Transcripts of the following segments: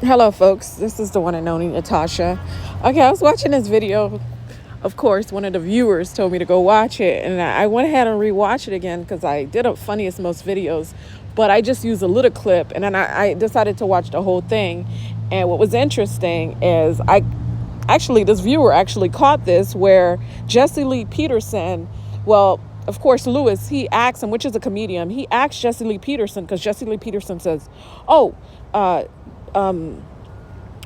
Hello, folks. This is the one and only Natasha. Okay, I was watching this video. Of course, one of the viewers told me to go watch it, and I went ahead and rewatch it again because I did a funniest most videos, but I just used a little clip, and then I decided to watch the whole thing. And what was interesting is this viewer actually caught this where Jesse Lee Peterson, well, of course, Lewis, he asked him, which is a comedian, he asked Jesse Lee Peterson, because Jesse Lee Peterson says, oh,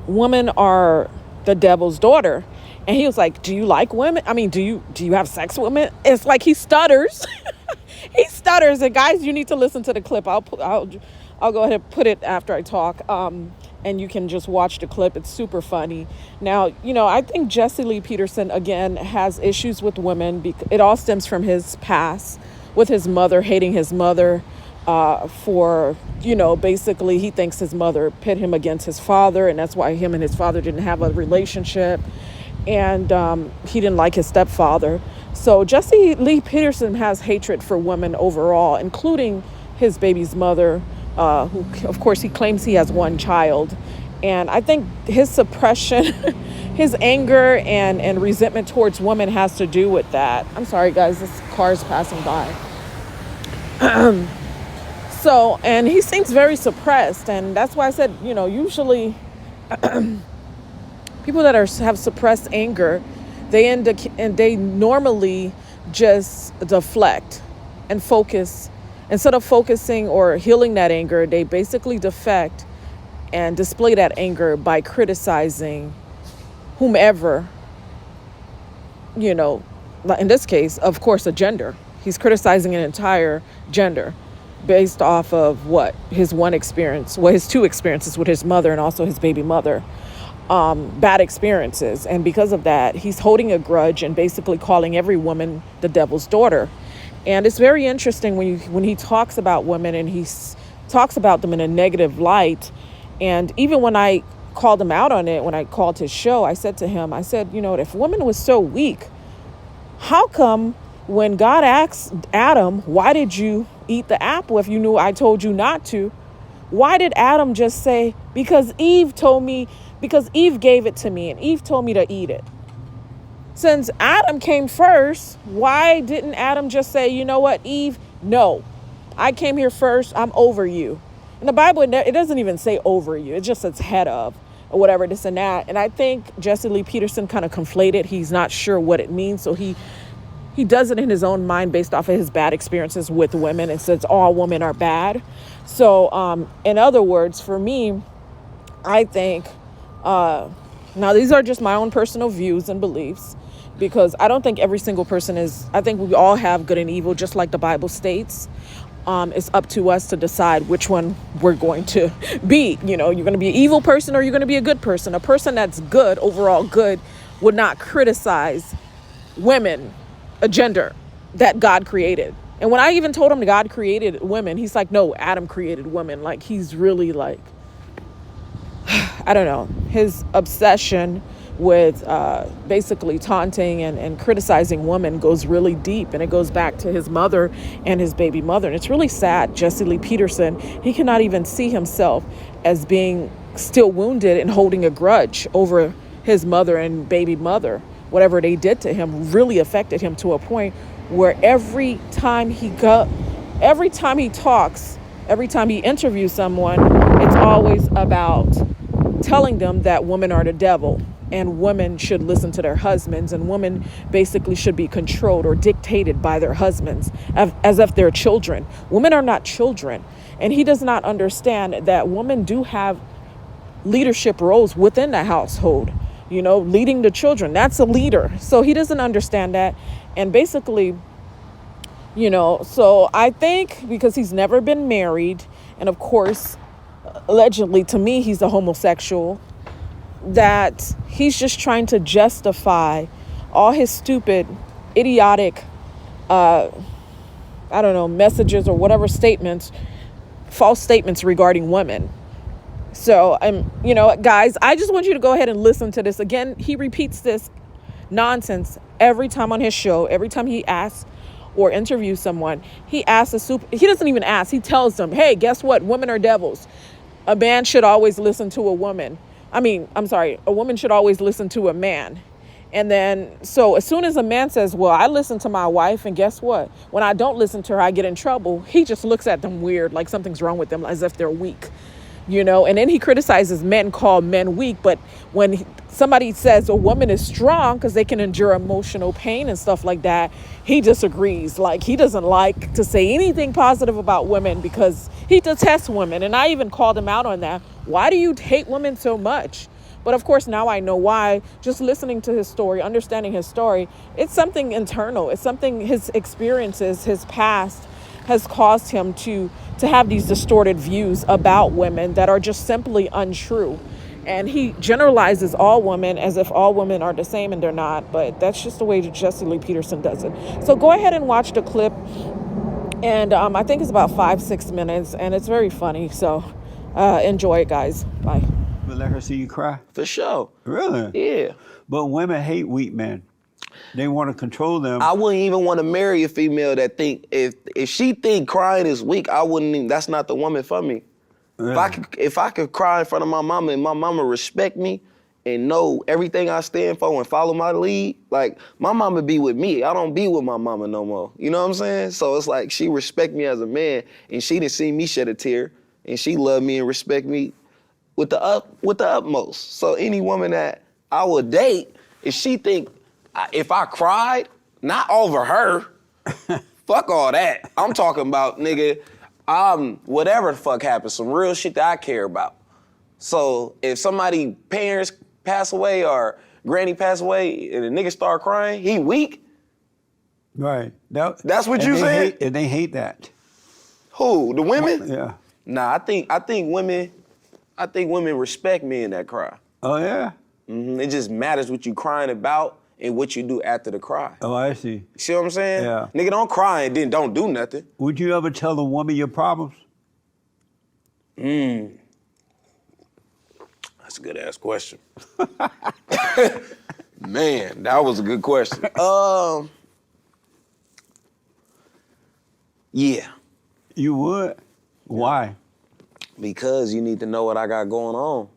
women are the devil's daughter. And he was like, do you like women? I mean, do you have sex with women? It's like he stutters. He stutters. And guys, you need to listen to the clip. I'll go ahead and put it after I talk. And you can just watch the clip. It's super funny. Now, I think Jesse Lee Peterson, again, has issues with women. It all stems from his past with his mother, hating his mother for, basically he thinks his mother pit him against his father. And that's why him and his father didn't have a relationship. And he didn't like his stepfather. So Jesse Lee Peterson has hatred for women overall, including his baby's mother, who, of course, he claims he has one child. And I think his suppression, his anger and resentment towards women has to do with that. I'm sorry, guys, this car is passing by. And he seems very suppressed. And that's why I said, usually people that have suppressed anger, they normally just deflect and focus. Instead of focusing or healing that anger, they basically defect and display that anger by criticizing whomever, in this case, of course, a gender. He's criticizing an entire gender based off of his one experience, his two experiences with his mother and also his baby mother. Bad experiences. And because of that, he's holding a grudge and basically calling every woman the devil's daughter. And it's very interesting when he talks about women and he talks about them in a negative light. And even when I called him out on it, when I called his show, I said to him, if women was so weak, how come when God asked Adam, why did you eat the apple if you knew I told you not to? Why did Adam just say, because Eve gave it to me and Eve told me to eat it? Since Adam came first, why didn't Adam just say, you know what, Eve, no, I came here first, I'm over you. In the Bible, it doesn't even say over you. It just says head of or whatever, this and that. And I think Jesse Lee Peterson kind of conflated. He's not sure what it means. So he does it in his own mind based off of his bad experiences with women and says all women are bad. So in other words, for me, I think, now these are just my own personal views and beliefs, because I don't think every single person I think we all have good and evil, just like the Bible states. It's up to us to decide which one we're going to be. You're going to be an evil person or you're going to be a good person. A person that's good, overall good, would not criticize women, a gender that God created. And when I even told him God created women, he's like, no, Adam created women. Like, he's really like, I don't know, his obsession with basically taunting and criticizing women goes really deep, and it goes back to his mother and his baby mother. And it's really sad. Jesse Lee Peterson, he cannot even see himself as being still wounded and holding a grudge over his mother and baby mother. Whatever they did to him really affected him to a point where every time he talks, every time he interviews someone, it's always about telling them that women are the devil and women should listen to their husbands and women basically should be controlled or dictated by their husbands as if they're children. Women are not children. And he does not understand that women do have leadership roles within the household, leading the children. That's a leader. So he doesn't understand that. And basically, so I think because he's never been married, and of course, allegedly to me, he's a homosexual, that he's just trying to justify all his stupid, idiotic, messages or whatever false statements regarding women. So, guys, I just want you to go ahead and listen to this. Again, he repeats this nonsense every time on his show. Every time he asks or interviews someone, he doesn't even ask. He tells them, hey, guess what? Women are devils. A man should always listen to a woman. A woman should always listen to a man. And then, so as soon as a man says, well, I listen to my wife, and guess what? When I don't listen to her, I get in trouble. He just looks at them weird, like something's wrong with them, as if they're weak, and then he criticizes men, call men weak. But when somebody says a woman is strong because they can endure emotional pain and stuff like that, he disagrees. Like, he doesn't like to say anything positive about women because he detests women. And I even called him out on that. Why do you hate women so much? But of course, now I know why. Just listening to his story, understanding his story, it's something internal. It's something, his experiences, his past has caused him to have these distorted views about women that are just simply untrue. And he generalizes all women as if all women are the same, and they're not. But that's just the way that Jesse Lee Peterson does it. So go ahead and watch the clip. And I think it's about 5-6 minutes, and it's very funny. So enjoy it, guys. Bye. But let her see you cry? For sure. Really? Yeah. But women hate weak men. They want to control them. I wouldn't even want to marry a female that think, if she think crying is weak, I wouldn't even, that's not the woman for me. Really? If I could cry in front of my mama and my mama respect me and know everything I stand for and follow my lead, like, my mama be with me. I don't be with my mama no more. You know what I'm saying? So it's like, she respect me as a man, and she didn't see me shed a tear, and she love me and respect me with the utmost. So any woman that I would date, if she think, if I cried, not over her, fuck all that. I'm talking about, nigga, whatever the fuck happens, some real shit that I care about. So if somebody parents pass away or granny pass away and a nigga start crying, he weak? Right. That's what you said? And they hate that. Who, the women? Yeah. Nah, I think women respect men that cry. Oh, yeah? Mm-hmm. It just matters what you crying about and what you do after the cry. Oh, I see. See what I'm saying? Yeah. Nigga, don't cry and then don't do nothing. Would you ever tell a woman your problems? That's a good ass question. Man, that was a good question. Yeah. You would? Why? Because you need to know what I got going on.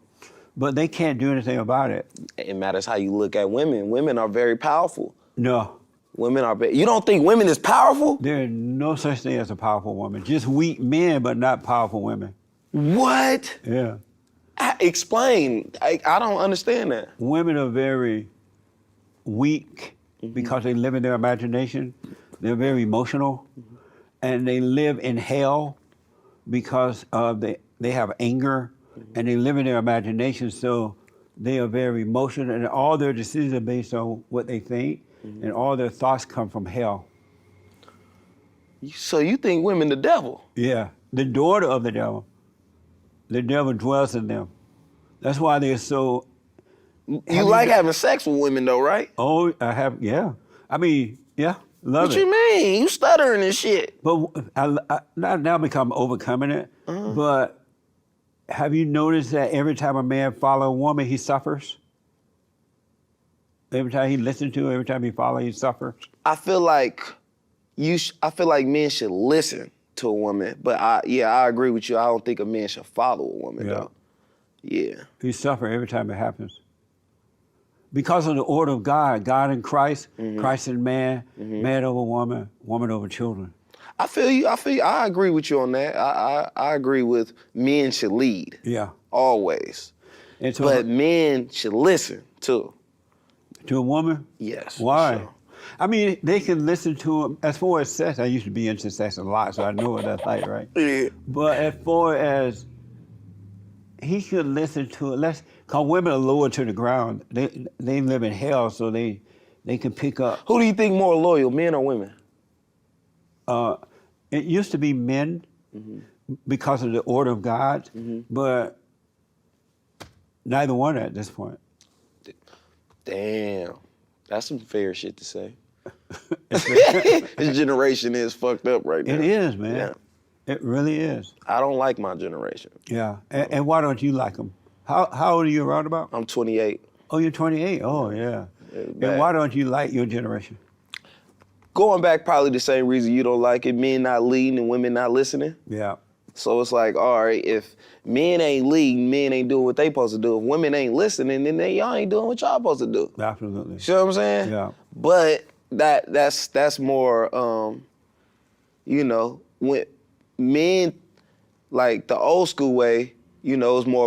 But they can't do anything about it. It matters how you look at women. Women are very powerful. No. Women are, you don't think women is powerful? There is no such thing as a powerful woman. Just weak men, but not powerful women. What? Yeah. Explain. I don't understand that. Women are very weak because they live in their imagination. They're very emotional. And they live in hell because they have anger. And they live in their imagination, so they are very emotional, and all their decisions are based on what they think, and all their thoughts come from hell. So you think women the devil? Yeah, the daughter of the devil. The devil dwells in them. That's why they're so... You like having sex with women though, right? Oh, I have, yeah. I mean, yeah, love what it. You mean? You stuttering and shit. But I now become overcoming it, but... Have you noticed that every time a man follows a woman, he suffers? Every time he listens to her, every time he follows, he suffers? I feel like men should listen to a woman, but I agree with you. I don't think a man should follow a woman though. Yeah. He suffers every time it happens. Because of the order of God, God in Christ, Christ in man, man over woman, woman over children. I feel you. I agree with you on that. I agree with men should lead. Yeah. Always. But men should listen too. To a woman? Yes. Why? Sure. I mean, they can listen to him. As far as sex, I used to be into sex a lot, so I know what that's like, right? Yeah. But as far as he should listen to it, because women are lower to the ground. They live in hell, so they can pick up. Who do you think more loyal, men or women? It used to be men because of the order of God, but neither one at this point. Damn, that's some fair shit to say. This generation is fucked up right now. It is, man. Yeah. It really is. I don't like my generation. Yeah, and why don't you like them? How old are you around about? I'm 28. Oh, you're 28? Oh, yeah. And why don't you like your generation? Going back, probably the same reason you don't like it, men not leading and women not listening. Yeah. So it's like, all right, if men ain't leading, men ain't doing what they supposed to do. If women ain't listening, then y'all ain't doing what y'all supposed to do. Absolutely. You know what I'm saying? Yeah. But that's more, you know, when men, like the old school way, you know, is more